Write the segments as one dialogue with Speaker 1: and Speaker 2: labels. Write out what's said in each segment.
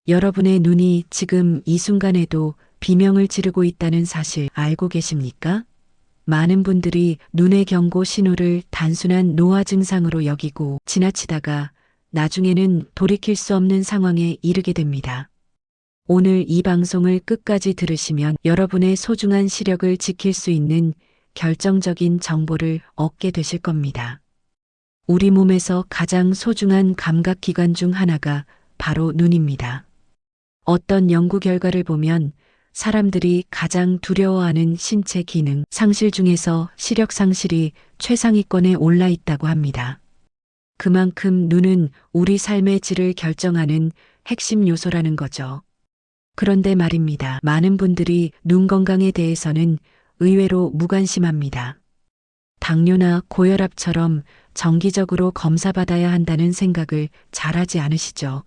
Speaker 1: 여러분의 눈이 지금 이 순간에도 비명을 지르고 있다는 사실 알고 계십니까? 많은 분들이 눈의 경고 신호를 단순한 노화 증상으로 여기고 지나치다가 나중에는 돌이킬 수 없는 상황에 이르게 됩니다. 오늘 이 방송을 끝까지 들으시면 여러분의 소중한 시력을 지킬 수 있는 결정적인 정보를 얻게 되실 겁니다. 우리 몸에서 가장 소중한 감각기관 중 하나가 바로 눈입니다. 어떤 연구 결과를 보면 사람들이 가장 두려워하는 신체 기능 상실 중에서 시력 상실이 최상위권에 올라 있다고 합니다. 그만큼 눈은 우리 삶의 질을 결정하는 핵심 요소라는 거죠. 그런데 말입니다. 많은 분들이 눈 건강에 대해서는 의외로 무관심합니다. 당뇨나 고혈압처럼 정기적으로 검사받아야 한다는 생각을 잘하지 않으시죠.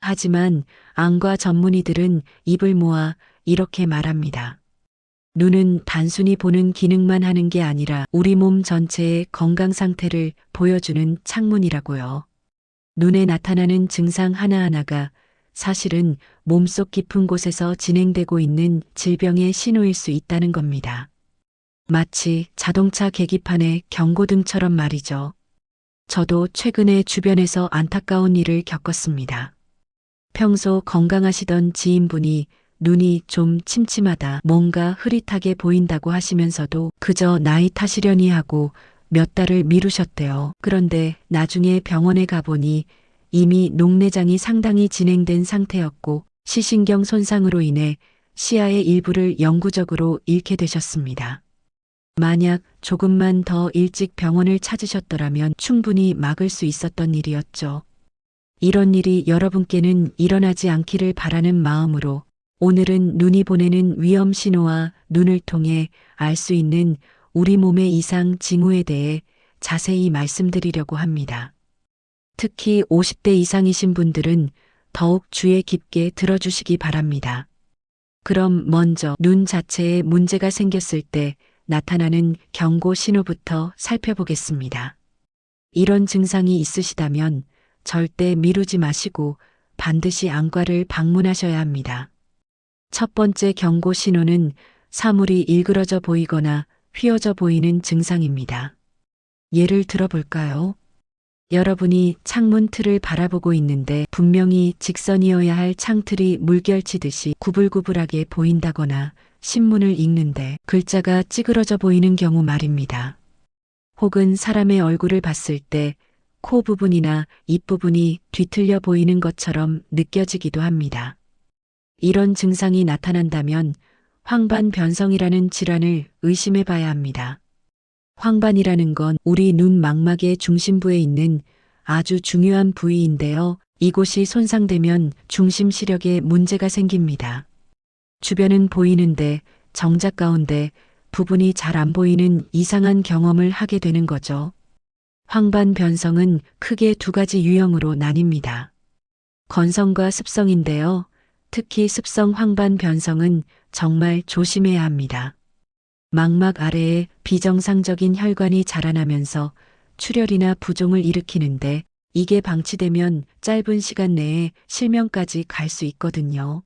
Speaker 1: 하지만 안과 전문의들은 입을 모아 이렇게 말합니다. 눈은 단순히 보는 기능만 하는 게 아니라 우리 몸 전체의 건강 상태를 보여주는 창문이라고요. 눈에 나타나는 증상 하나하나가 사실은 몸속 깊은 곳에서 진행되고 있는 질병의 신호일 수 있다는 겁니다. 마치 자동차 계기판의 경고등처럼 말이죠. 저도 최근에 주변에서 안타까운 일을 겪었습니다. 평소 건강하시던 지인분이 눈이 좀 침침하다, 뭔가 흐릿하게 보인다고 하시면서도 그저 나이 탓이려니 하고 몇 달을 미루셨대요. 그런데 나중에 병원에 가보니 이미 녹내장이 상당히 진행된 상태였고 시신경 손상으로 인해 시야의 일부를 영구적으로 잃게 되셨습니다. 만약 조금만 더 일찍 병원을 찾으셨더라면 충분히 막을 수 있었던 일이었죠. 이런 일이 여러분께는 일어나지 않기를 바라는 마음으로 오늘은 눈이 보내는 위험 신호와 눈을 통해 알 수 있는 우리 몸의 이상 징후에 대해 자세히 말씀드리려고 합니다. 특히 50대 이상이신 분들은 더욱 주의 깊게 들어주시기 바랍니다. 그럼 먼저 눈 자체에 문제가 생겼을 때 나타나는 경고 신호부터 살펴보겠습니다. 이런 증상이 있으시다면 절대 미루지 마시고 반드시 안과를 방문하셔야 합니다. 첫 번째 경고 신호는 사물이 일그러져 보이거나 휘어져 보이는 증상입니다. 예를 들어볼까요? 여러분이 창문 틀을 바라보고 있는데 분명히 직선이어야 할 창틀이 물결치듯이 구불구불하게 보인다거나 신문을 읽는데 글자가 찌그러져 보이는 경우 말입니다. 혹은 사람의 얼굴을 봤을 때 코 부분이나 입 부분이 뒤틀려 보이는 것처럼 느껴지기도 합니다. 이런 증상이 나타난다면 황반변성이라는 질환을 의심해 봐야 합니다. 황반이라는 건 우리 눈 망막의 중심부에 있는 아주 중요한 부위인데요. 이곳이 손상되면 중심 시력에 문제가 생깁니다. 주변은 보이는데 정작 가운데 부분이 잘 안 보이는 이상한 경험을 하게 되는 거죠. 황반변성은 크게 두 가지 유형으로 나뉩니다. 건성과 습성인데요. 특히 습성 황반변성은 정말 조심해야 합니다. 망막 아래에 비정상적인 혈관이 자라나면서 출혈이나 부종을 일으키는데 이게 방치되면 짧은 시간 내에 실명까지 갈 수 있거든요.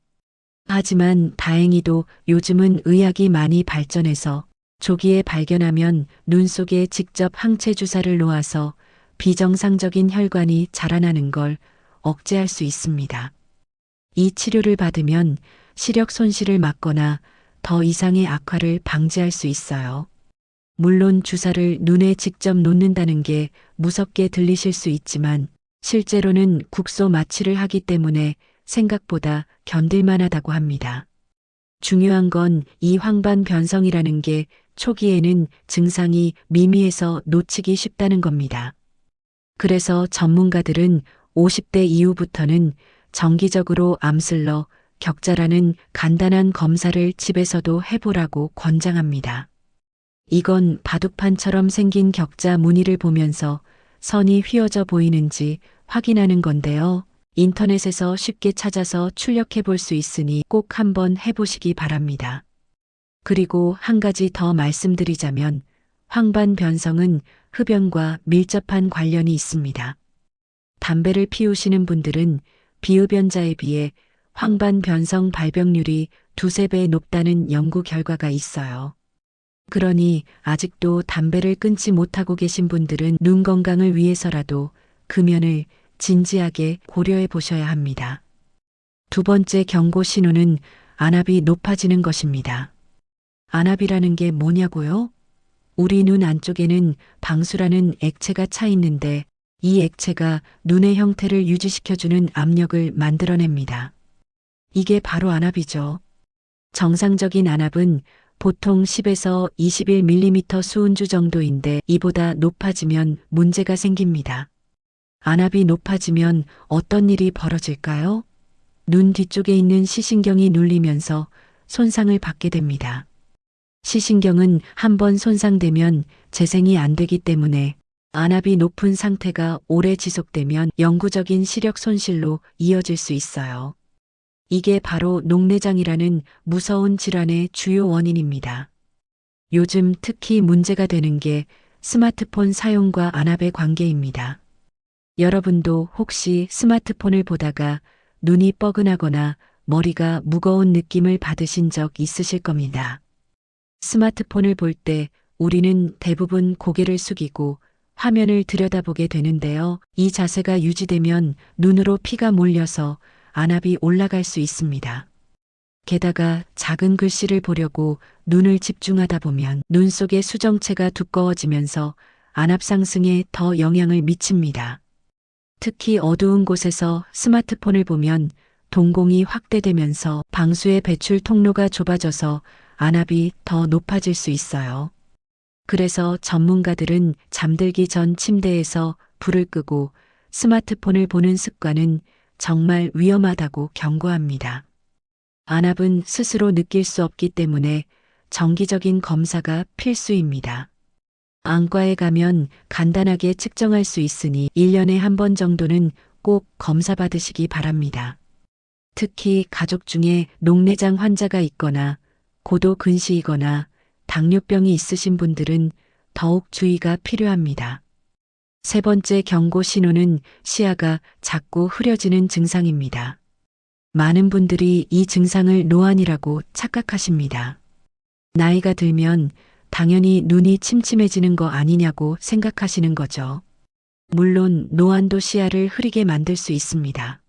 Speaker 1: 하지만 다행히도 요즘은 의학이 많이 발전해서 조기에 발견하면 눈 속에 직접 항체 주사를 놓아서 비정상적인 혈관이 자라나는 걸 억제할 수 있습니다. 이 치료를 받으면 시력 손실을 막거나 더 이상의 악화를 방지할 수 있어요. 물론 주사를 눈에 직접 놓는다는 게 무섭게 들리실 수 있지만 실제로는 국소 마취를 하기 때문에 생각보다 견딜만하다고 합니다. 중요한 건 이 황반변성이라는 게 초기에는 증상이 미미해서 놓치기 쉽다는 겁니다. 그래서 전문가들은 50대 이후부터는 정기적으로 암슬러 격자라는 간단한 검사를 집에서도 해보라고 권장합니다. 이건 바둑판처럼 생긴 격자 무늬를 보면서 선이 휘어져 보이는지 확인하는 건데요. 인터넷에서 쉽게 찾아서 출력해 볼 수 있으니 꼭 한번 해보시기 바랍니다. 그리고 한 가지 더 말씀드리자면 황반변성은 흡연과 밀접한 관련이 있습니다. 담배를 피우시는 분들은 비흡연자에 비해 황반 변성 발병률이 두세 배 높다는 연구 결과가 있어요. 그러니 아직도 담배를 끊지 못하고 계신 분들은 눈 건강을 위해서라도 금연을 진지하게 고려해 보셔야 합니다. 두 번째 경고 신호는 안압이 높아지는 것입니다. 안압이라는 게 뭐냐고요? 우리 눈 안쪽에는 방수라는 액체가 차 있는데 이 액체가 눈의 형태를 유지시켜주는 압력을 만들어냅니다. 이게 바로 안압이죠. 정상적인 안압은 보통 10에서 21mm 수은주 정도인데 이보다 높아지면 문제가 생깁니다. 안압이 높아지면 어떤 일이 벌어질까요? 눈 뒤쪽에 있는 시신경이 눌리면서 손상을 받게 됩니다. 시신경은 한번 손상되면 재생이 안 되기 때문에 안압이 높은 상태가 오래 지속되면 영구적인 시력 손실로 이어질 수 있어요. 이게 바로 녹내장이라는 무서운 질환의 주요 원인입니다. 요즘 특히 문제가 되는 게 스마트폰 사용과 안압의 관계입니다. 여러분도 혹시 스마트폰을 보다가 눈이 뻐근하거나 머리가 무거운 느낌을 받으신 적 있으실 겁니다. 스마트폰을 볼 때 우리는 대부분 고개를 숙이고 화면을 들여다보게 되는데요. 이 자세가 유지되면 눈으로 피가 몰려서 안압이 올라갈 수 있습니다. 게다가 작은 글씨를 보려고 눈을 집중하다 보면 눈 속의 수정체가 두꺼워지면서 안압 상승에 더 영향을 미칩니다. 특히 어두운 곳에서 스마트폰을 보면 동공이 확대되면서 방수의 배출 통로가 좁아져서 안압이 더 높아질 수 있어요. 그래서 전문가들은 잠들기 전 침대에서 불을 끄고 스마트폰을 보는 습관은 정말 위험하다고 경고합니다. 안압은 스스로 느낄 수 없기 때문에 정기적인 검사가 필수입니다. 안과에 가면 간단하게 측정할 수 있으니 1년에 한 번 정도는 꼭 검사 받으시기 바랍니다. 특히 가족 중에 녹내장 환자가 있거나 고도 근시이거나 당뇨병이 있으신 분들은 더욱 주의가 필요합니다. 세 번째 경고 신호는 시야가 자꾸 흐려지는 증상입니다. 많은 분들이 이 증상을 노안이라고 착각하십니다. 나이가 들면 당연히 눈이 침침해지는 거 아니냐고 생각하시는 거죠. 물론 노안도 시야를 흐리게 만들 수 있습니다.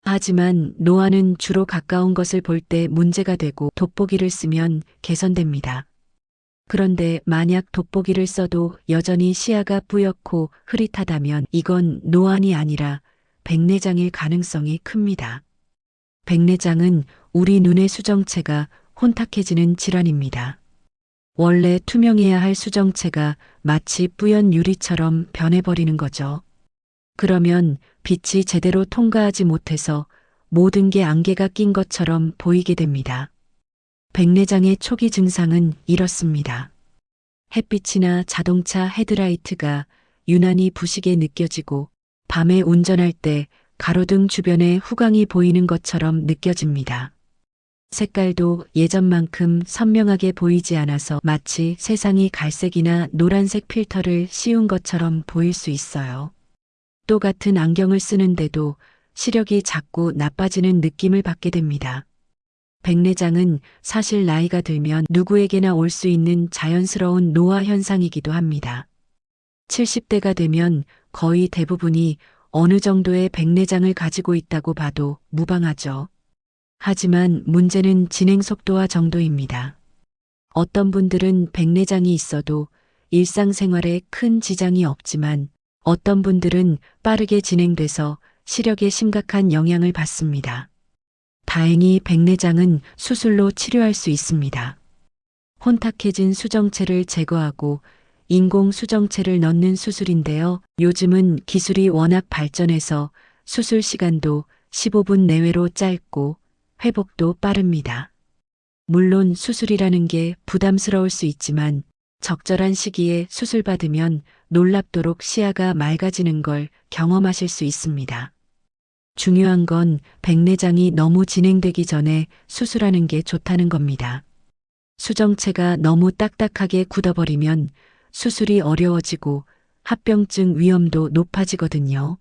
Speaker 1: 하지만 노안은 주로 가까운 것을 볼 때 문제가 되고 돋보기를 쓰면 개선됩니다. 그런데 만약 돋보기를 써도 여전히 시야가 뿌옇고 흐릿하다면 이건 노안이 아니라 백내장일 가능성이 큽니다. 백내장은 우리 눈의 수정체가 혼탁해지는 질환입니다. 원래 투명해야 할 수정체가 마치 뿌연 유리처럼 변해버리는 거죠. 그러면 빛이 제대로 통과하지 못해서 모든 게 안개가 낀 것처럼 보이게 됩니다. 백내장의 초기 증상은 이렇습니다. 햇빛이나 자동차 헤드라이트가 유난히 부시게 느껴지고 밤에 운전할 때 가로등 주변에 후광이 보이는 것처럼 느껴집니다. 색깔도 예전만큼 선명하게 보이지 않아서 마치 세상이 갈색이나 노란색 필터를 씌운 것처럼 보일 수 있어요. 똑같은 안경을 쓰는데도 시력이 자꾸 나빠지는 느낌을 받게 됩니다. 백내장은 사실 나이가 들면 누구에게나 올 수 있는 자연스러운 노화 현상이기도 합니다. 70대가 되면 거의 대부분이 어느 정도의 백내장을 가지고 있다고 봐도 무방하죠. 하지만 문제는 진행 속도와 정도입니다. 어떤 분들은 백내장이 있어도 일상생활에 큰 지장이 없지만 어떤 분들은 빠르게 진행돼서 시력에 심각한 영향을 받습니다. 다행히 백내장은 수술로 치료할 수 있습니다. 혼탁해진 수정체를 제거하고 인공 수정체를 넣는 수술인데요. 요즘은 기술이 워낙 발전해서 수술 시간도 15분 내외로 짧고 회복도 빠릅니다. 물론 수술이라는 게 부담스러울 수 있지만 적절한 시기에 수술받으면 놀랍도록 시야가 맑아지는 걸 경험하실 수 있습니다. 중요한 건 백내장이 너무 진행되기 전에 수술하는 게 좋다는 겁니다. 수정체가 너무 딱딱하게 굳어버리면 수술이 어려워지고 합병증 위험도 높아지거든요.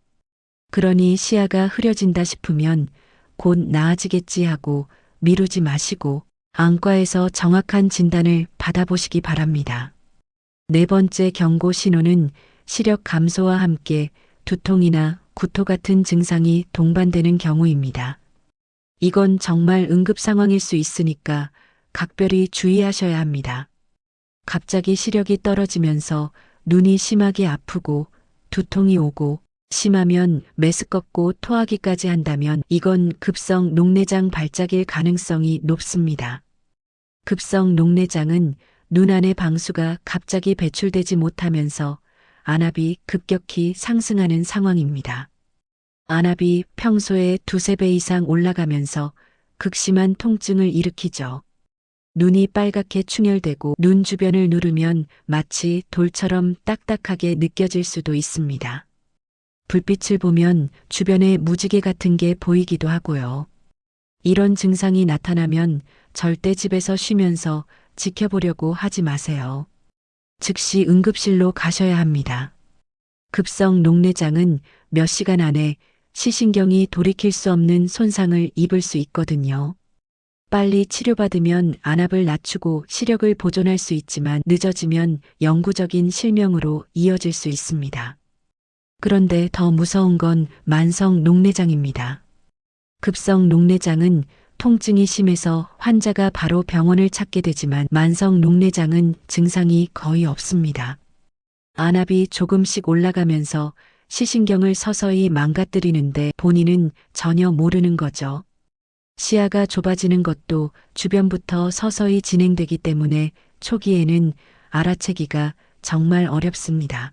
Speaker 1: 그러니 시야가 흐려진다 싶으면 곧 나아지겠지 하고 미루지 마시고 안과에서 정확한 진단을 받아보시기 바랍니다. 네 번째 경고 신호는 시력 감소와 함께 두통이나 구토 같은 증상이 동반되는 경우입니다. 이건 정말 응급 상황일 수 있으니까 각별히 주의하셔야 합니다. 갑자기 시력이 떨어지면서 눈이 심하게 아프고 두통이 오고 심하면 메스껍고 토하기까지 한다면 이건 급성 녹내장 발작일 가능성이 높습니다. 급성 녹내장은 눈 안의 방수가 갑자기 배출되지 못하면서 안압이 급격히 상승하는 상황입니다. 안압이 평소에 두세 배 이상 올라가면서 극심한 통증을 일으키죠. 눈이 빨갛게 충혈되고 눈 주변을 누르면 마치 돌처럼 딱딱하게 느껴질 수도 있습니다. 불빛을 보면 주변에 무지개 같은 게 보이기도 하고요. 이런 증상이 나타나면 절대 집에서 쉬면서 지켜보려고 하지 마세요. 즉시 응급실로 가셔야 합니다. 급성 녹내장은 몇 시간 안에 시신경이 돌이킬 수 없는 손상을 입을 수 있거든요. 빨리 치료받으면 안압을 낮추고 시력을 보존할 수 있지만 늦어지면 영구적인 실명으로 이어질 수 있습니다. 그런데 더 무서운 건 만성 녹내장입니다. 급성 녹내장은 통증이 심해서 환자가 바로 병원을 찾게 되지만 만성 녹내장은 증상이 거의 없습니다. 안압이 조금씩 올라가면서 시신경을 서서히 망가뜨리는데 본인은 전혀 모르는 거죠. 시야가 좁아지는 것도 주변부터 서서히 진행되기 때문에 초기에는 알아채기가 정말 어렵습니다.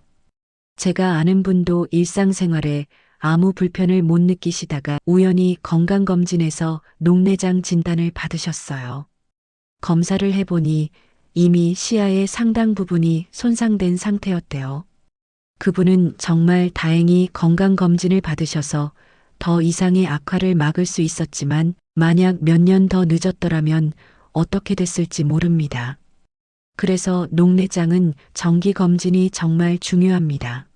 Speaker 1: 제가 아는 분도 일상생활에 아무 불편을 못 느끼시다가 우연히 건강검진에서 녹내장 진단을 받으셨어요. 검사를 해보니 이미 시야의 상당 부분이 손상된 상태였대요. 그분은 정말 다행히 건강검진을 받으셔서 더 이상의 악화를 막을 수 있었지만 만약 몇 년 더 늦었더라면 어떻게 됐을지 모릅니다. 그래서 녹내장은 정기검진이 정말 중요합니다.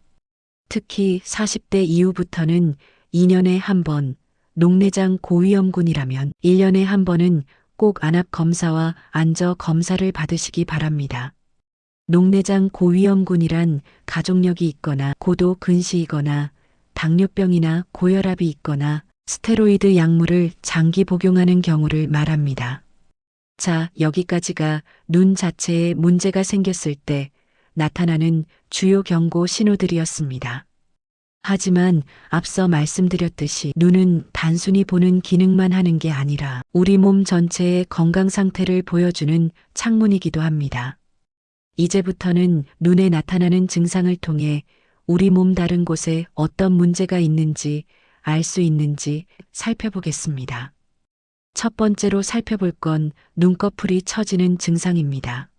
Speaker 1: 특히 40대 이후부터는 2년에 한 번, 녹내장 고위험군이라면 1년에 한 번은 꼭 안압 검사와 안저 검사를 받으시기 바랍니다. 녹내장 고위험군이란 가족력이 있거나 고도 근시이거나 당뇨병이나 고혈압이 있거나 스테로이드 약물을 장기 복용하는 경우를 말합니다. 자, 여기까지가 눈 자체에 문제가 생겼을 때 나타나는 주요 경고 신호들이었습니다. 하지만 앞서 말씀드렸듯이 눈은 단순히 보는 기능만 하는 게 아니라 우리 몸 전체의 건강 상태를 보여주는 창문이기도 합니다. 이제부터는 눈에 나타나는 증상을 통해 우리 몸 다른 곳에 어떤 문제가 있는지 알 수 있는지 살펴보겠습니다. 첫 번째로 살펴볼 건 눈꺼풀이 처지는 증상입니다.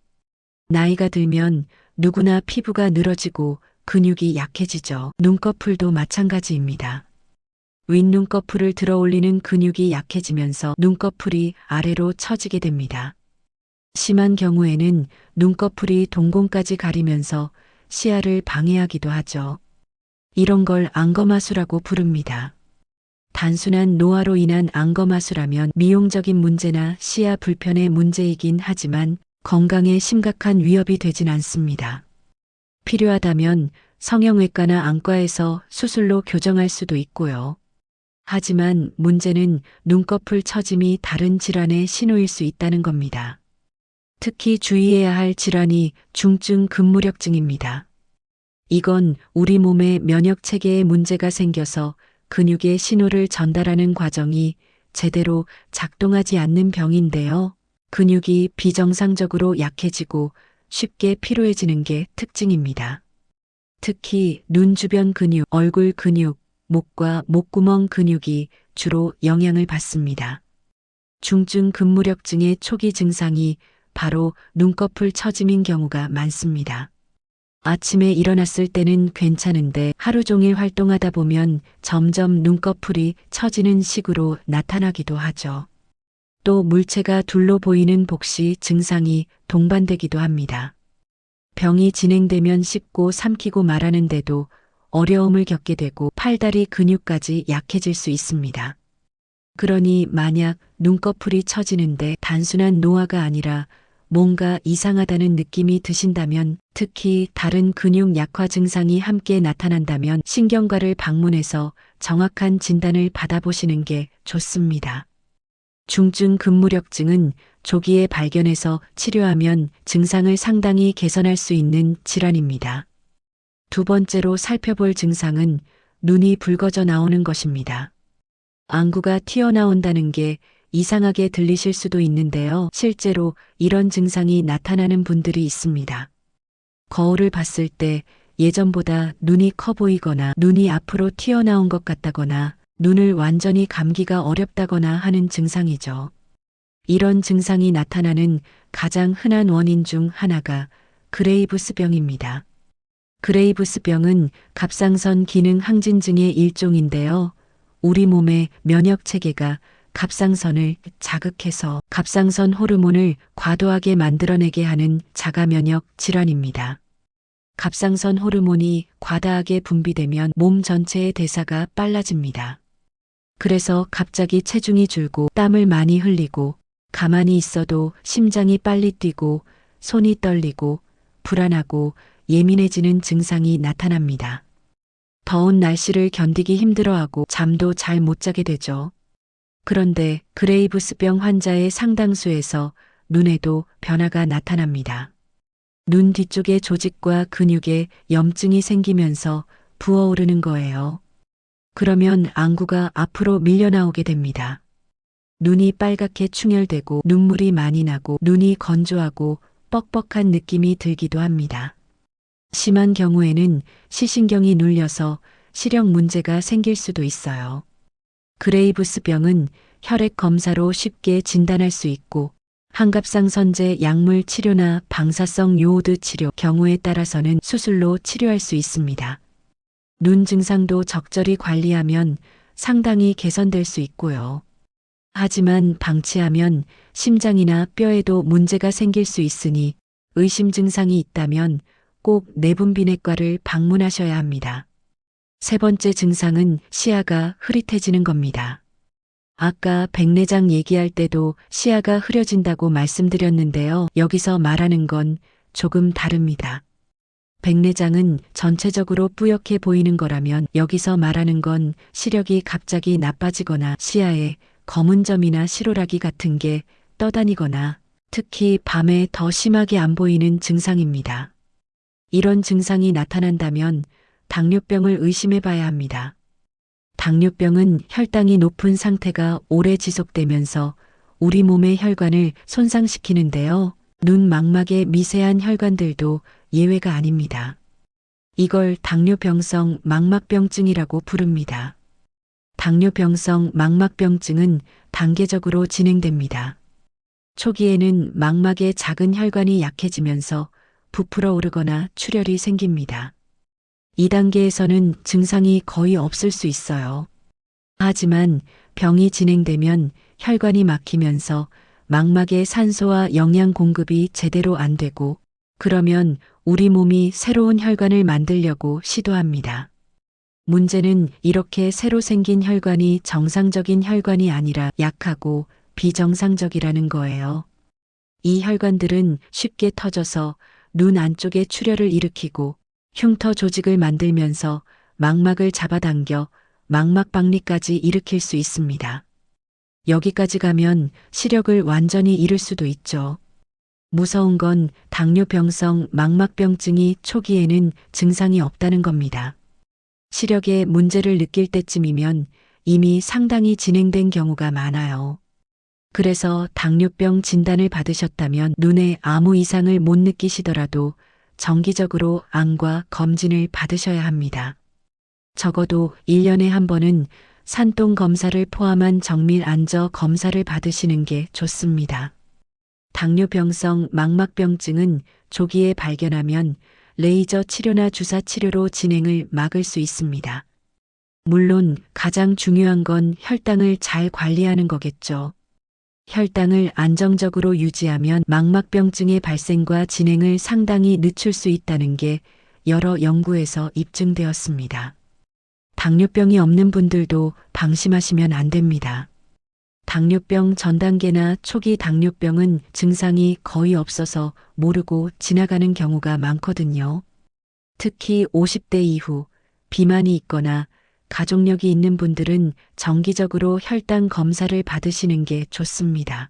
Speaker 1: 나이가 들면 누구나 피부가 늘어지고 근육이 약해지죠. 눈꺼풀도 마찬가지입니다. 윗눈꺼풀을 들어 올리는 근육이 약해지면서 눈꺼풀이 아래로 처지게 됩니다. 심한 경우에는 눈꺼풀이 동공까지 가리면서 시야를 방해하기도 하죠. 이런 걸 안검하수라고 부릅니다. 단순한 노화로 인한 안검하수라면 미용적인 문제나 시야 불편의 문제이긴 하지만 건강에 심각한 위협이 되진 않습니다. 필요하다면 성형외과나 안과에서 수술로 교정할 수도 있고요. 하지만 문제는 눈꺼풀 처짐이 다른 질환의 신호일 수 있다는 겁니다. 특히 주의해야 할 질환이 중증 근무력증입니다. 이건 우리 몸의 면역 체계에 문제가 생겨서 근육의 신호를 전달하는 과정이 제대로 작동하지 않는 병인데요. 근육이 비정상적으로 약해지고 쉽게 피로해지는 게 특징입니다. 특히 눈 주변 근육, 얼굴 근육, 목과 목구멍 근육이 주로 영향을 받습니다. 중증 근무력증의 초기 증상이 바로 눈꺼풀 처짐인 경우가 많습니다. 아침에 일어났을 때는 괜찮은데 하루 종일 활동하다 보면 점점 눈꺼풀이 처지는 식으로 나타나기도 하죠. 또 물체가 둘로 보이는 복시 증상이 동반되기도 합니다. 병이 진행되면 씹고 삼키고 말하는데도 어려움을 겪게 되고 팔다리 근육까지 약해질 수 있습니다. 그러니 만약 눈꺼풀이 처지는데 단순한 노화가 아니라 뭔가 이상하다는 느낌이 드신다면, 특히 다른 근육 약화 증상이 함께 나타난다면 신경과를 방문해서 정확한 진단을 받아보시는 게 좋습니다. 중증 근무력증은 조기에 발견해서 치료하면 증상을 상당히 개선할 수 있는 질환입니다. 두 번째로 살펴볼 증상은 눈이 붉어져 나오는 것입니다. 안구가 튀어나온다는 게 이상하게 들리실 수도 있는데요. 실제로 이런 증상이 나타나는 분들이 있습니다. 거울을 봤을 때 예전보다 눈이 커 보이거나 눈이 앞으로 튀어나온 것 같다거나 눈을 완전히 감기가 어렵다거나 하는 증상이죠. 이런 증상이 나타나는 가장 흔한 원인 중 하나가 그레이브스병입니다. 그레이브스병은 갑상선 기능 항진증의 일종인데요. 우리 몸의 면역 체계가 갑상선을 자극해서 갑상선 호르몬을 과도하게 만들어내게 하는 자가 면역 질환입니다. 갑상선 호르몬이 과다하게 분비되면 몸 전체의 대사가 빨라집니다. 그래서 갑자기 체중이 줄고 땀을 많이 흘리고 가만히 있어도 심장이 빨리 뛰고 손이 떨리고 불안하고 예민해지는 증상이 나타납니다. 더운 날씨를 견디기 힘들어하고 잠도 잘 못 자게 되죠. 그런데 그레이브스병 환자의 상당수에서 눈에도 변화가 나타납니다. 눈 뒤쪽의 조직과 근육에 염증이 생기면서 부어오르는 거예요. 그러면 안구가 앞으로 밀려나오게 됩니다. 눈이 빨갛게 충혈되고 눈물이 많이 나고 눈이 건조하고 뻑뻑한 느낌이 들기도 합니다. 심한 경우에는 시신경이 눌려서 시력 문제가 생길 수도 있어요. 그레이브스병은 혈액 검사로 쉽게 진단할 수 있고 항갑상선제 약물 치료나 방사성 요오드 치료 경우에 따라서는 수술로 치료할 수 있습니다. 눈 증상도 적절히 관리하면 상당히 개선될 수 있고요. 하지만 방치하면 심장이나 뼈에도 문제가 생길 수 있으니 의심 증상이 있다면 꼭 내분비내과를 방문하셔야 합니다. 세 번째 증상은 시야가 흐릿해지는 겁니다. 아까 백내장 얘기할 때도 시야가 흐려진다고 말씀드렸는데요. 여기서 말하는 건 조금 다릅니다. 백내장은 전체적으로 뿌옇게 보이는 거라면 여기서 말하는 건 시력이 갑자기 나빠지거나 시야에 검은 점이나 시로라기 같은 게 떠다니거나 특히 밤에 더 심하게 안 보이는 증상입니다. 이런 증상이 나타난다면 당뇨병을 의심해 봐야 합니다. 당뇨병은 혈당이 높은 상태가 오래 지속되면서 우리 몸의 혈관을 손상시키는데요. 눈 망막의 미세한 혈관들도 예외가 아닙니다. 이걸 당뇨병성 망막병증이라고 부릅니다. 당뇨병성 망막병증은 단계적으로 진행됩니다. 초기에는 망막의 작은 혈관이 약해지면서 부풀어 오르거나 출혈이 생깁니다. 2단계에서는 증상이 거의 없을 수 있어요. 하지만 병이 진행되면 혈관이 막히면서 망막의 산소와 영양 공급이 제대로 안 되고 그러면 우리 몸이 새로운 혈관을 만들려고 시도합니다. 문제는 이렇게 새로 생긴 혈관이 정상적인 혈관이 아니라 약하고 비정상적이라는 거예요. 이 혈관들은 쉽게 터져서 눈 안쪽에 출혈을 일으키고 흉터 조직을 만들면서 망막을 잡아당겨 망막 박리까지 일으킬 수 있습니다. 여기까지 가면 시력을 완전히 잃을 수도 있죠. 무서운 건 당뇨병성 망막병증이 초기에는 증상이 없다는 겁니다. 시력에 문제를 느낄 때쯤이면 이미 상당히 진행된 경우가 많아요. 그래서 당뇨병 진단을 받으셨다면 눈에 아무 이상을 못 느끼시더라도 정기적으로 암과 검진을 받으셔야 합니다. 적어도 1년에 한 번은 산동 검사를 포함한 정밀 안저 검사를 받으시는 게 좋습니다. 당뇨병성 망막병증은 조기에 발견하면 레이저 치료나 주사 치료로 진행을 막을 수 있습니다. 물론 가장 중요한 건 혈당을 잘 관리하는 거겠죠. 혈당을 안정적으로 유지하면 망막병증의 발생과 진행을 상당히 늦출 수 있다는 게 여러 연구에서 입증되었습니다. 당뇨병이 없는 분들도 방심하시면 안 됩니다. 당뇨병 전 단계나 초기 당뇨병은 증상이 거의 없어서 모르고 지나가는 경우가 많거든요. 특히 50대 이후 비만이 있거나 가족력이 있는 분들은 정기적으로 혈당 검사를 받으시는 게 좋습니다.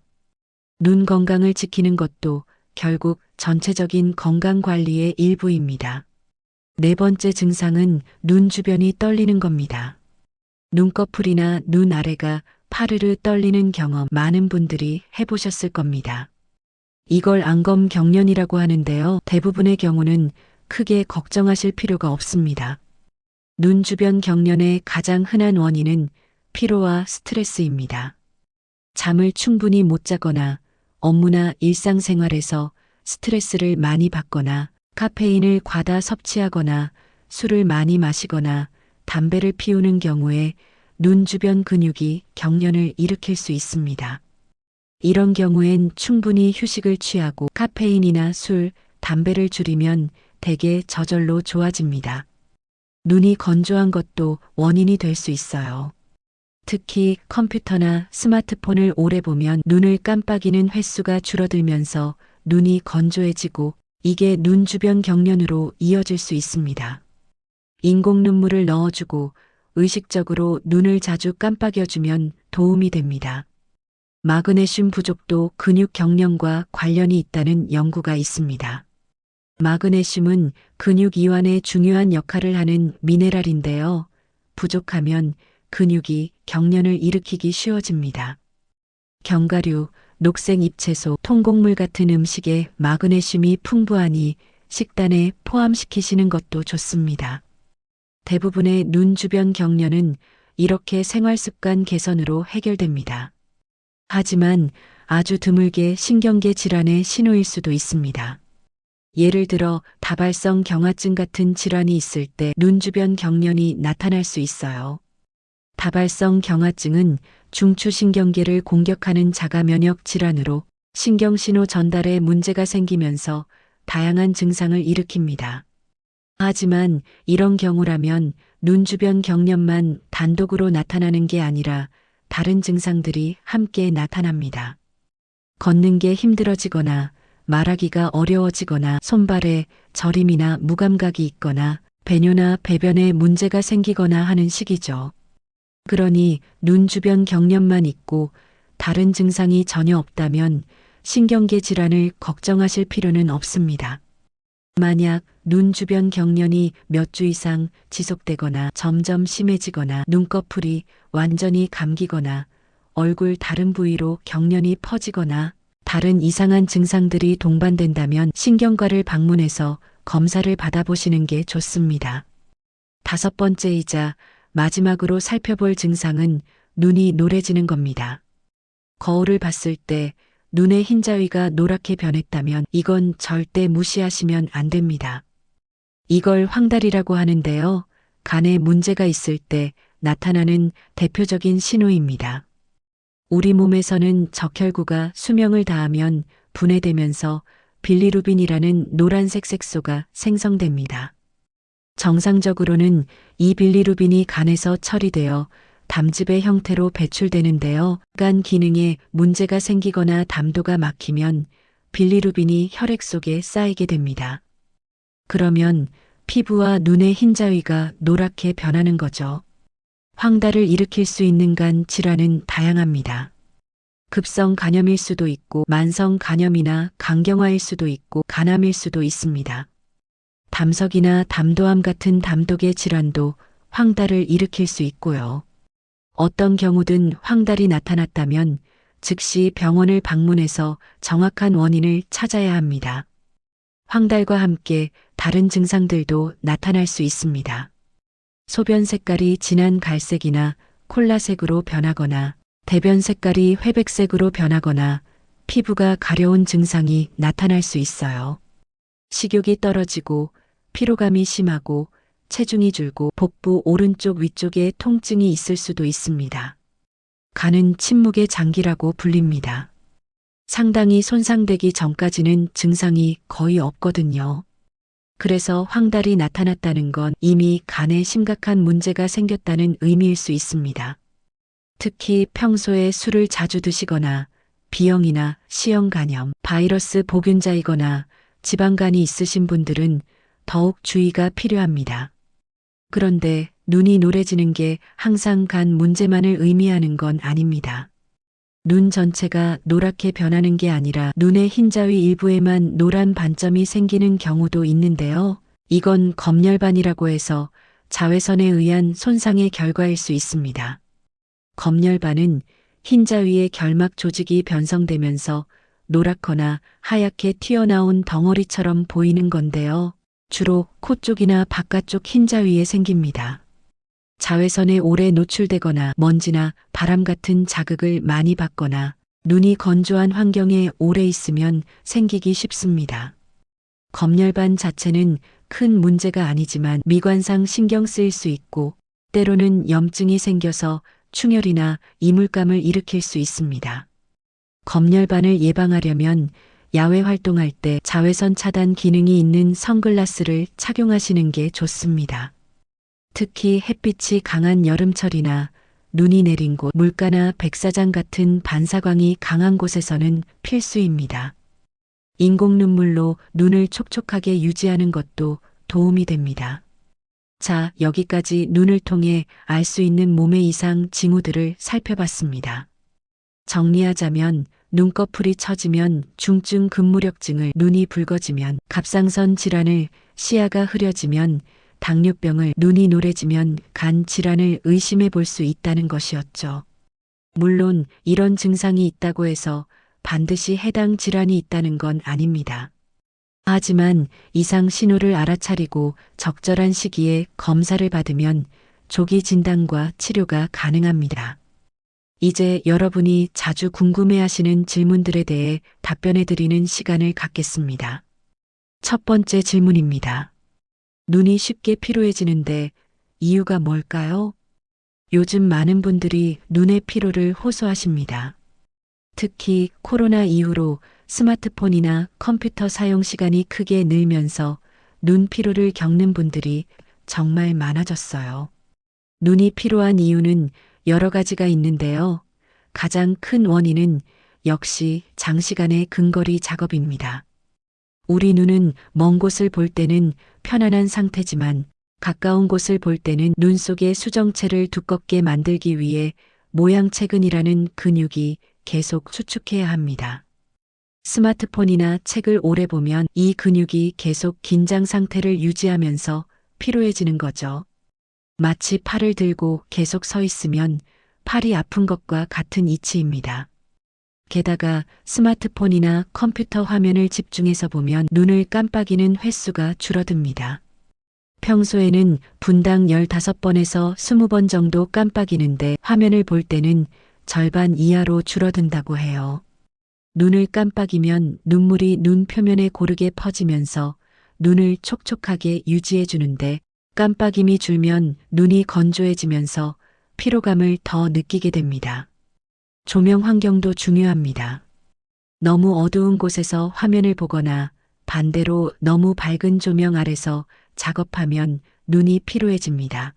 Speaker 1: 눈 건강을 지키는 것도 결국 전체적인 건강 관리의 일부입니다. 네 번째 증상은 눈 주변이 떨리는 겁니다. 눈꺼풀이나 눈 아래가 파르르 떨리는 경험 많은 분들이 해보셨을 겁니다. 이걸 안검 경련이라고 하는데요. 대부분의 경우는 크게 걱정하실 필요가 없습니다. 눈 주변 경련의 가장 흔한 원인은 피로와 스트레스입니다. 잠을 충분히 못 자거나 업무나 일상생활에서 스트레스를 많이 받거나 카페인을 과다 섭취하거나 술을 많이 마시거나 담배를 피우는 경우에 눈 주변 근육이 경련을 일으킬 수 있습니다. 이런 경우엔 충분히 휴식을 취하고 카페인이나 술, 담배를 줄이면 대개 저절로 좋아집니다. 눈이 건조한 것도 원인이 될 수 있어요. 특히 컴퓨터나 스마트폰을 오래 보면 눈을 깜빡이는 횟수가 줄어들면서 눈이 건조해지고 이게 눈 주변 경련으로 이어질 수 있습니다. 인공 눈물을 넣어주고 의식적으로 눈을 자주 깜빡여주면 도움이 됩니다. 마그네슘 부족도 근육 경련과 관련이 있다는 연구가 있습니다. 마그네슘은 근육 이완에 중요한 역할을 하는 미네랄인데요. 부족하면 근육이 경련을 일으키기 쉬워집니다. 견과류, 녹색 잎채소, 통곡물 같은 음식에 마그네슘이 풍부하니 식단에 포함시키시는 것도 좋습니다. 대부분의 눈 주변 경련은 이렇게 생활습관 개선으로 해결됩니다. 하지만 아주 드물게 신경계 질환의 신호일 수도 있습니다. 예를 들어 다발성 경화증 같은 질환이 있을 때 눈 주변 경련이 나타날 수 있어요. 다발성 경화증은 중추신경계를 공격하는 자가 면역 질환으로 신경신호 전달에 문제가 생기면서 다양한 증상을 일으킵니다. 하지만 이런 경우라면 눈 주변 경련만 단독으로 나타나는 게 아니라 다른 증상들이 함께 나타납니다. 걷는 게 힘들어지거나 말하기가 어려워지거나 손발에 저림이나 무감각이 있거나 배뇨나 배변에 문제가 생기거나 하는 시기죠. 그러니 눈 주변 경련만 있고 다른 증상이 전혀 없다면 신경계 질환을 걱정하실 필요는 없습니다. 만약 눈 주변 경련이 몇 주 이상 지속되거나 점점 심해지거나 눈꺼풀이 완전히 감기거나 얼굴 다른 부위로 경련이 퍼지거나 다른 이상한 증상들이 동반된다면 신경과를 방문해서 검사를 받아보시는 게 좋습니다. 다섯 번째이자 마지막으로 살펴볼 증상은 눈이 노래지는 겁니다. 거울을 봤을 때 눈의 흰자위가 노랗게 변했다면 이건 절대 무시하시면 안 됩니다. 이걸 황달이라고 하는데요. 간에 문제가 있을 때 나타나는 대표적인 신호입니다. 우리 몸에서는 적혈구가 수명을 다하면 분해되면서 빌리루빈이라는 노란색 색소가 생성됩니다. 정상적으로는 이 빌리루빈이 간에서 처리되어 담즙의 형태로 배출되는데요. 간 기능에 문제가 생기거나 담도가 막히면 빌리루빈이 혈액 속에 쌓이게 됩니다. 그러면 피부와 눈의 흰자위가 노랗게 변하는 거죠. 황달을 일으킬 수 있는 간 질환은 다양합니다. 급성 간염일 수도 있고 만성 간염이나 간경화일 수도 있고 간암일 수도 있습니다. 담석이나 담도암 같은 담독의 질환도 황달을 일으킬 수 있고요. 어떤 경우든 황달이 나타났다면 즉시 병원을 방문해서 정확한 원인을 찾아야 합니다. 황달과 함께 다른 증상들도 나타날 수 있습니다. 소변 색깔이 진한 갈색이나 콜라색으로 변하거나 대변 색깔이 회백색으로 변하거나 피부가 가려운 증상이 나타날 수 있어요. 식욕이 떨어지고 피로감이 심하고 체중이 줄고 복부 오른쪽 위쪽에 통증이 있을 수도 있습니다. 간은 침묵의 장기라고 불립니다. 상당히 손상되기 전까지는 증상이 거의 없거든요. 그래서 황달이 나타났다는 건 이미 간에 심각한 문제가 생겼다는 의미일 수 있습니다. 특히 평소에 술을 자주 드시거나 B형이나 C형 간염, 바이러스 보균자이거나 지방간이 있으신 분들은 더욱 주의가 필요합니다. 그런데 눈이 노래지는 게 항상 간 문제만을 의미하는 건 아닙니다. 눈 전체가 노랗게 변하는 게 아니라 눈의 흰자위 일부에만 노란 반점이 생기는 경우도 있는데요. 이건 검열반이라고 해서 자외선에 의한 손상의 결과일 수 있습니다. 검열반은 흰자위의 결막 조직이 변성되면서 노랗거나 하얗게 튀어나온 덩어리처럼 보이는 건데요. 주로 코 쪽이나 바깥쪽 흰자위에 생깁니다. 자외선에 오래 노출되거나 먼지나 바람 같은 자극을 많이 받거나 눈이 건조한 환경에 오래 있으면 생기기 쉽습니다. 검열반 자체는 큰 문제가 아니지만 미관상 신경 쓰일 수 있고 때로는 염증이 생겨서 충혈이나 이물감을 일으킬 수 있습니다. 검열반을 예방하려면 야외 활동할 때 자외선 차단 기능이 있는 선글라스를 착용하시는 게 좋습니다. 특히 햇빛이 강한 여름철이나 눈이 내린 곳, 물가나 백사장 같은 반사광이 강한 곳에서는 필수입니다. 인공 눈물로 눈을 촉촉하게 유지하는 것도 도움이 됩니다. 자, 여기까지 눈을 통해 알 수 있는 몸의 이상 징후들을 살펴봤습니다. 정리하자면 눈꺼풀이 처지면 중증 근무력증을, 눈이 붉어지면 갑상선 질환을, 시야가 흐려지면 당뇨병을, 눈이 노래지면 간 질환을 의심해 볼 수 있다는 것이었죠. 물론 이런 증상이 있다고 해서 반드시 해당 질환이 있다는 건 아닙니다. 하지만 이상 신호를 알아차리고 적절한 시기에 검사를 받으면 조기 진단과 치료가 가능합니다. 이제 여러분이 자주 궁금해하시는 질문들에 대해 답변해 드리는 시간을 갖겠습니다. 첫 번째 질문입니다. 눈이 쉽게 피로해지는데 이유가 뭘까요? 요즘 많은 분들이 눈의 피로를 호소하십니다. 특히 코로나 이후로 스마트폰이나 컴퓨터 사용 시간이 크게 늘면서 눈 피로를 겪는 분들이 정말 많아졌어요. 눈이 피로한 이유는 여러 가지가 있는데요. 가장 큰 원인은 역시 장시간의 근거리 작업입니다. 우리 눈은 먼 곳을 볼 때는 편안한 상태지만 가까운 곳을 볼 때는 눈 속의 수정체를 두껍게 만들기 위해 모양체근이라는 근육이 계속 수축해야 합니다. 스마트폰이나 책을 오래 보면 이 근육이 계속 긴장 상태를 유지하면서 피로해지는 거죠. 마치 팔을 들고 계속 서 있으면 팔이 아픈 것과 같은 이치입니다. 게다가 스마트폰이나 컴퓨터 화면을 집중해서 보면 눈을 깜빡이는 횟수가 줄어듭니다. 평소에는 분당 15번에서 20번 정도 깜빡이는데 화면을 볼 때는 절반 이하로 줄어든다고 해요. 눈을 깜빡이면 눈물이 눈 표면에 고르게 퍼지면서 눈을 촉촉하게 유지해 주는데 깜빡임이 줄면 눈이 건조해지면서 피로감을 더 느끼게 됩니다. 조명 환경도 중요합니다. 너무 어두운 곳에서 화면을 보거나 반대로 너무 밝은 조명 아래서 작업하면 눈이 피로해집니다.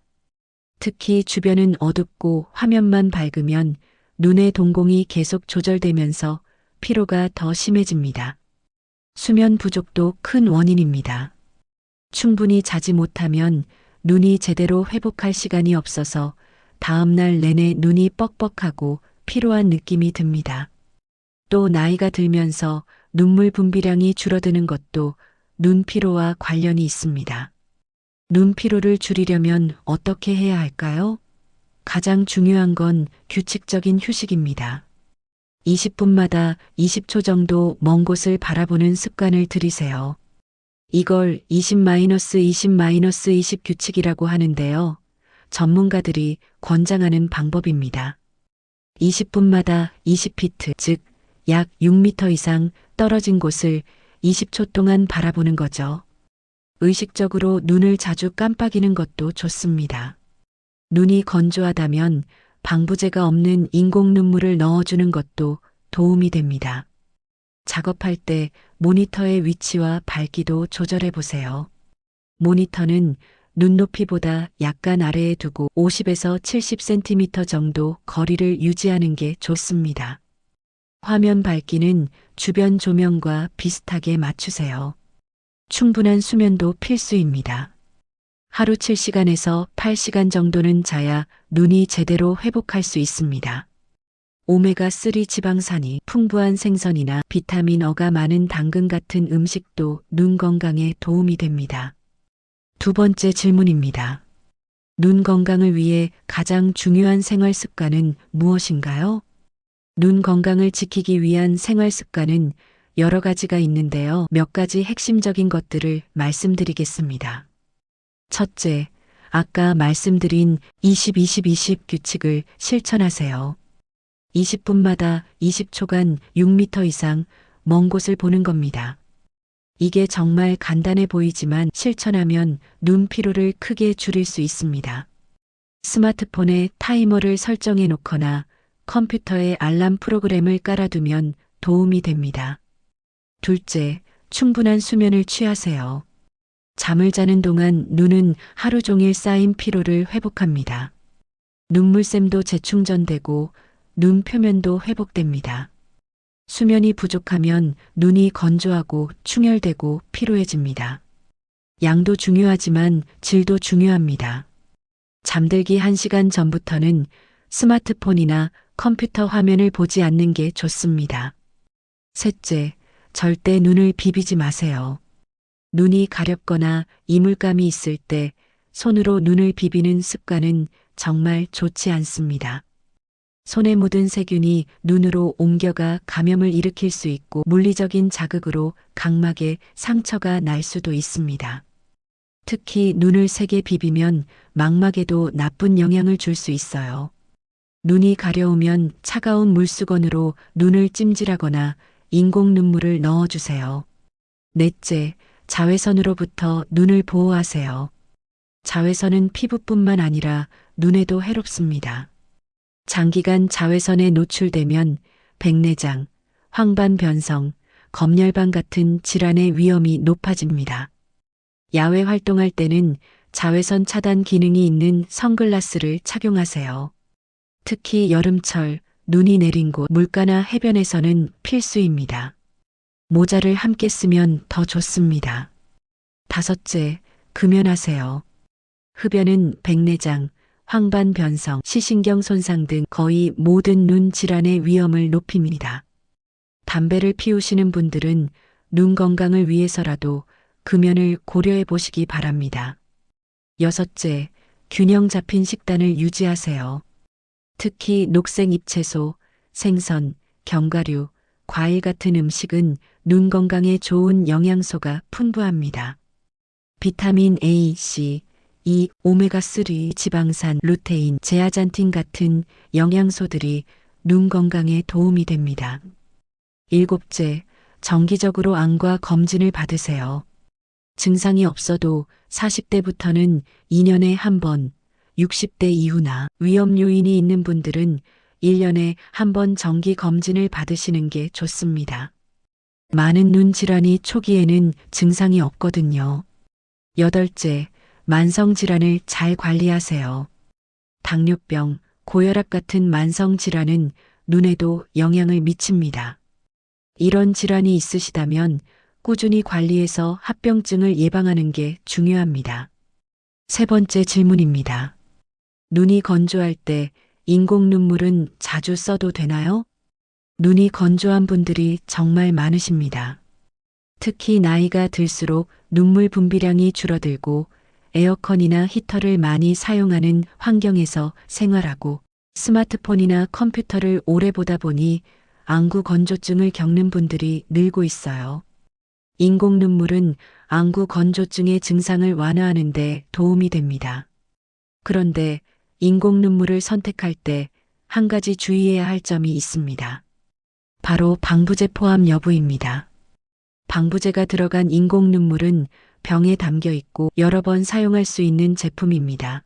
Speaker 1: 특히 주변은 어둡고 화면만 밝으면 눈의 동공이 계속 조절되면서 피로가 더 심해집니다. 수면 부족도 큰 원인입니다. 충분히 자지 못하면 눈이 제대로 회복할 시간이 없어서 다음날 내내 눈이 뻑뻑하고 피로한 느낌이 듭니다. 또 나이가 들면서 눈물 분비량이 줄어드는 것도 눈 피로와 관련이 있습니다. 눈 피로를 줄이려면 어떻게 해야 할까요? 가장 중요한 건 규칙적인 휴식입니다. 20분마다 20초 정도 먼 곳을 바라보는 습관을 들이세요. 이걸 20-20-20 규칙이라고 하는데요. 전문가들이 권장하는 방법입니다. 20분마다 20피트, 즉 약 6m 이상 떨어진 곳을 20초 동안 바라보는 거죠. 의식적으로 눈을 자주 깜빡이는 것도 좋습니다. 눈이 건조하다면 방부제가 없는 인공 눈물을 넣어주는 것도 도움이 됩니다. 작업할 때 모니터의 위치와 밝기도 조절해 보세요. 모니터는 눈높이보다 약간 아래에 두고 50에서 70cm 정도 거리를 유지하는 게 좋습니다. 화면 밝기는 주변 조명과 비슷하게 맞추세요. 충분한 수면도 필수입니다. 하루 7시간에서 8시간 정도는 자야 눈이 제대로 회복할 수 있습니다. 오메가3 지방산이 풍부한 생선이나 비타민 어가 많은 당근 같은 음식도 눈 건강에 도움이 됩니다. 두 번째 질문입니다. 눈 건강을 위해 가장 중요한 생활 습관은 무엇인가요? 눈 건강을 지키기 위한 생활 습관은 여러 가지가 있는데요. 몇 가지 핵심적인 것들을 말씀드리겠습니다. 첫째, 아까 말씀드린 20-20-20 규칙을 실천하세요. 20분마다 20초간 6m 이상 먼 곳을 보는 겁니다. 이게 정말 간단해 보이지만 실천하면 눈 피로를 크게 줄일 수 있습니다. 스마트폰에 타이머를 설정해 놓거나 컴퓨터에 알람 프로그램을 깔아두면 도움이 됩니다. 둘째, 충분한 수면을 취하세요. 잠을 자는 동안 눈은 하루 종일 쌓인 피로를 회복합니다. 눈물샘도 재충전되고 눈 표면도 회복됩니다. 수면이 부족하면 눈이 건조하고 충혈되고 피로해집니다. 양도 중요하지만 질도 중요합니다. 잠들기 1시간 전부터는 스마트폰이나 컴퓨터 화면을 보지 않는 게 좋습니다. 셋째, 절대 눈을 비비지 마세요. 눈이 가렵거나 이물감이 있을 때 손으로 눈을 비비는 습관은 정말 좋지 않습니다. 손에 묻은 세균이 눈으로 옮겨가 감염을 일으킬 수 있고 물리적인 자극으로 각막에 상처가 날 수도 있습니다. 특히 눈을 세게 비비면 망막에도 나쁜 영향을 줄 수 있어요. 눈이 가려우면 차가운 물수건으로 눈을 찜질하거나 인공 눈물을 넣어주세요. 넷째, 자외선으로부터 눈을 보호하세요. 자외선은 피부뿐만 아니라 눈에도 해롭습니다. 장기간 자외선에 노출되면 백내장, 황반변성, 검열반 같은 질환의 위험이 높아집니다. 야외 활동할 때는 자외선 차단 기능이 있는 선글라스를 착용하세요. 특히 여름철 눈이 내린 곳, 물가나 해변에서는 필수입니다. 모자를 함께 쓰면 더 좋습니다. 다섯째, 금연하세요. 흡연은 백내장, 황반변성, 시신경 손상 등 거의 모든 눈 질환의 위험을 높입니다. 담배를 피우시는 분들은 눈 건강을 위해서라도 금연을 고려해 보시기 바랍니다. 여섯째, 균형 잡힌 식단을 유지하세요. 특히 녹색 잎채소, 생선, 견과류, 과일 같은 음식은 눈 건강에 좋은 영양소가 풍부합니다. 비타민 A, C, E, 오메가3 지방산, 루테인, 제아잔틴 같은 영양소들이 눈 건강에 도움이 됩니다. 일곱째, 정기적으로 안과 검진을 받으세요. 증상이 없어도 40대부터는 2년에 한 번, 60대 이후나 위험 요인이 있는 분들은 1년에 한 번 정기 검진을 받으시는 게 좋습니다. 많은 눈 질환이 초기에는 증상이 없거든요. 여덟째, 만성 질환을 잘 관리하세요. 당뇨병, 고혈압 같은 만성 질환은 눈에도 영향을 미칩니다. 이런 질환이 있으시다면 꾸준히 관리해서 합병증을 예방하는 게 중요합니다. 세 번째 질문입니다. 눈이 건조할 때 인공 눈물은 자주 써도 되나요? 눈이 건조한 분들이 정말 많으십니다. 특히 나이가 들수록 눈물 분비량이 줄어들고 에어컨이나 히터를 많이 사용하는 환경에서 생활하고 스마트폰이나 컴퓨터를 오래 보다 보니 안구 건조증을 겪는 분들이 늘고 있어요. 인공 눈물은 안구 건조증의 증상을 완화하는 데 도움이 됩니다. 그런데 인공 눈물을 선택할 때 한 가지 주의해야 할 점이 있습니다. 바로 방부제 포함 여부입니다. 방부제가 들어간 인공 눈물은 병에 담겨 있고 여러 번 사용할 수 있는 제품입니다.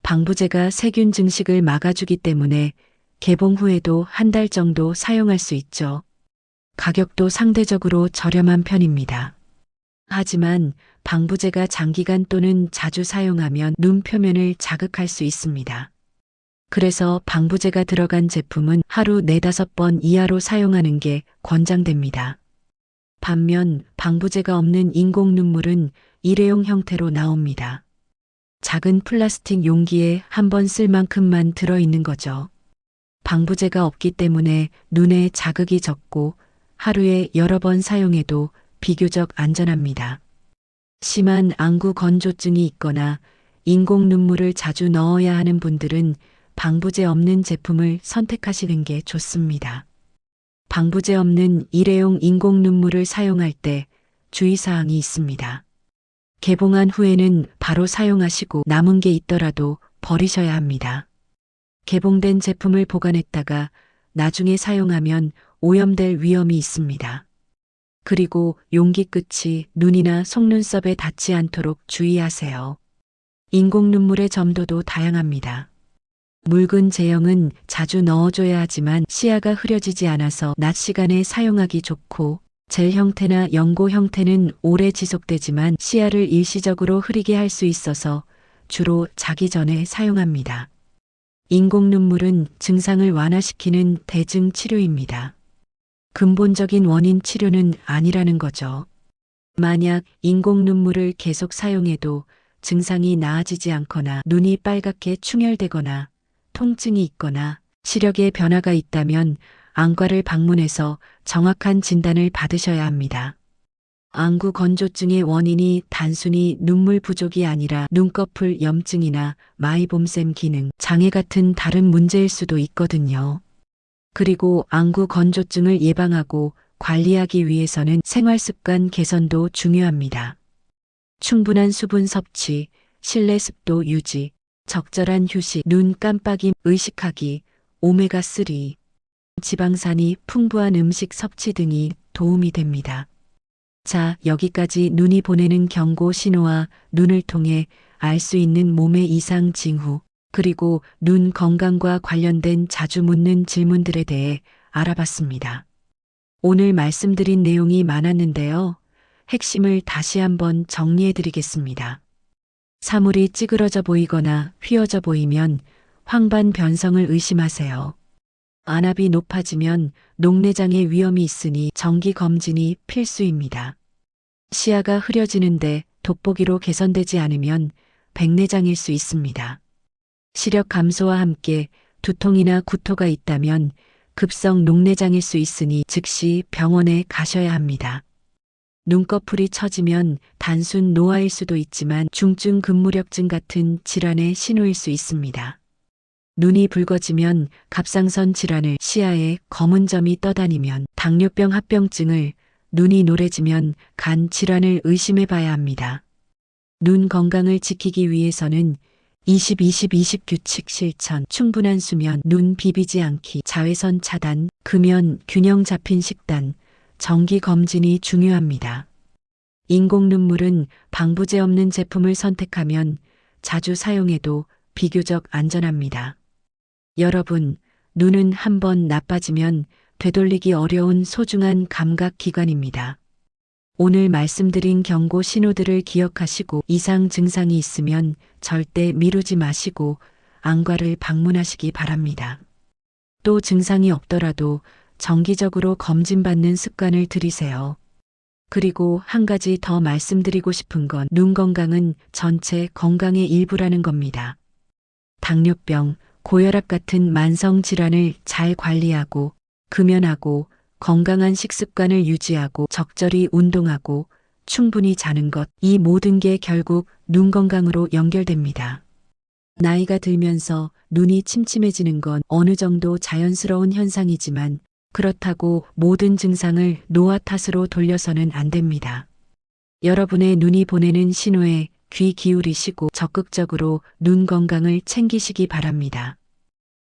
Speaker 1: 방부제가 세균 증식을 막아주기 때문에 개봉 후에도 한 달 정도 사용할 수 있죠. 가격도 상대적으로 저렴한 편입니다. 하지만 방부제가 장기간 또는 자주 사용하면 눈 표면을 자극할 수 있습니다. 그래서 방부제가 들어간 제품은 하루 4~5번 이하로 사용하는 게 권장됩니다. 반면 방부제가 없는 인공 눈물은 일회용 형태로 나옵니다. 작은 플라스틱 용기에 한 번 쓸 만큼만 들어있는 거죠. 방부제가 없기 때문에 눈에 자극이 적고 하루에 여러 번 사용해도 비교적 안전합니다. 심한 안구 건조증이 있거나 인공 눈물을 자주 넣어야 하는 분들은 방부제 없는 제품을 선택하시는 게 좋습니다. 방부제 없는 일회용 인공 눈물을 사용할 때 주의사항이 있습니다. 개봉한 후에는 바로 사용하시고 남은 게 있더라도 버리셔야 합니다. 개봉된 제품을 보관했다가 나중에 사용하면 오염될 위험이 있습니다. 그리고 용기 끝이 눈이나 속눈썹에 닿지 않도록 주의하세요. 인공 눈물의 점도도 다양합니다. 묽은 제형은 자주 넣어줘야 하지만 시야가 흐려지지 않아서 낮 시간에 사용하기 좋고, 젤 형태나 연고 형태는 오래 지속되지만 시야를 일시적으로 흐리게 할 수 있어서 주로 자기 전에 사용합니다. 인공 눈물은 증상을 완화시키는 대증 치료입니다. 근본적인 원인 치료는 아니라는 거죠. 만약 인공 눈물을 계속 사용해도 증상이 나아지지 않거나 눈이 빨갛게 충혈되거나 통증이 있거나 시력에 변화가 있다면 안과를 방문해서 정확한 진단을 받으셔야 합니다. 안구 건조증의 원인이 단순히 눈물 부족이 아니라 눈꺼풀 염증이나 마이봄샘 기능 장애 같은 다른 문제일 수도 있거든요. 그리고 안구 건조증을 예방하고 관리하기 위해서는 생활습관 개선도 중요합니다. 충분한 수분 섭취, 실내 습도 유지, 적절한 휴식, 눈 깜빡임, 의식하기, 오메가3, 지방산이 풍부한 음식 섭취 등이 도움이 됩니다. 자, 여기까지 눈이 보내는 경고 신호와 눈을 통해 알 수 있는 몸의 이상 징후, 그리고 눈 건강과 관련된 자주 묻는 질문들에 대해 알아봤습니다. 오늘 말씀드린 내용이 많았는데요. 핵심을 다시 한번 정리해 드리겠습니다. 사물이 찌그러져 보이거나 휘어져 보이면 황반 변성을 의심하세요. 안압이 높아지면 녹내장의 위험이 있으니 정기 검진이 필수입니다. 시야가 흐려지는데 돋보기로 개선되지 않으면 백내장일 수 있습니다. 시력 감소와 함께 두통이나 구토가 있다면 급성 녹내장일 수 있으니 즉시 병원에 가셔야 합니다. 눈꺼풀이 처지면 단순 노화일 수도 있지만 중증 근무력증 같은 질환의 신호일 수 있습니다. 눈이 붉어지면 갑상선 질환을, 시야에 검은 점이 떠다니면 당뇨병 합병증을, 눈이 노래지면 간 질환을 의심해 봐야 합니다. 눈 건강을 지키기 위해서는 20-20-20 규칙 실천, 충분한 수면, 눈 비비지 않기, 자외선 차단, 금연, 균형 잡힌 식단, 정기 검진이 중요합니다. 인공 눈물은 방부제 없는 제품을 선택하면 자주 사용해도 비교적 안전합니다. 여러분, 눈은 한번 나빠지면 되돌리기 어려운 소중한 감각 기관입니다. 오늘 말씀드린 경고 신호들을 기억하시고 이상 증상이 있으면 절대 미루지 마시고 안과를 방문하시기 바랍니다. 또 증상이 없더라도 정기적으로 검진받는 습관을 들이세요. 그리고 한 가지 더 말씀드리고 싶은 건 눈 건강은 전체 건강의 일부라는 겁니다. 당뇨병, 고혈압 같은 만성 질환을 잘 관리하고 금연하고 건강한 식습관을 유지하고 적절히 운동하고 충분히 자는 것, 이 모든 게 결국 눈 건강으로 연결됩니다. 나이가 들면서 눈이 침침해지는 건 어느 정도 자연스러운 현상이지만 그렇다고 모든 증상을 노화 탓으로 돌려서는 안 됩니다. 여러분의 눈이 보내는 신호에 귀 기울이시고 적극적으로 눈 건강을 챙기시기 바랍니다.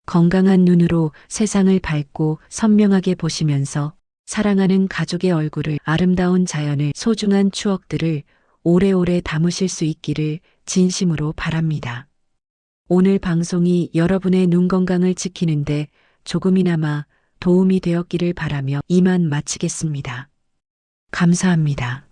Speaker 1: 건강한 눈으로 세상을 밝고 선명하게 보시면서 사랑하는 가족의 얼굴을, 아름다운 자연을, 소중한 추억들을 오래오래 담으실 수 있기를 진심으로 바랍니다. 오늘 방송이 여러분의 눈 건강을 지키는데 조금이나마 도움이 되었기를 바라며 이만 마치겠습니다. 감사합니다.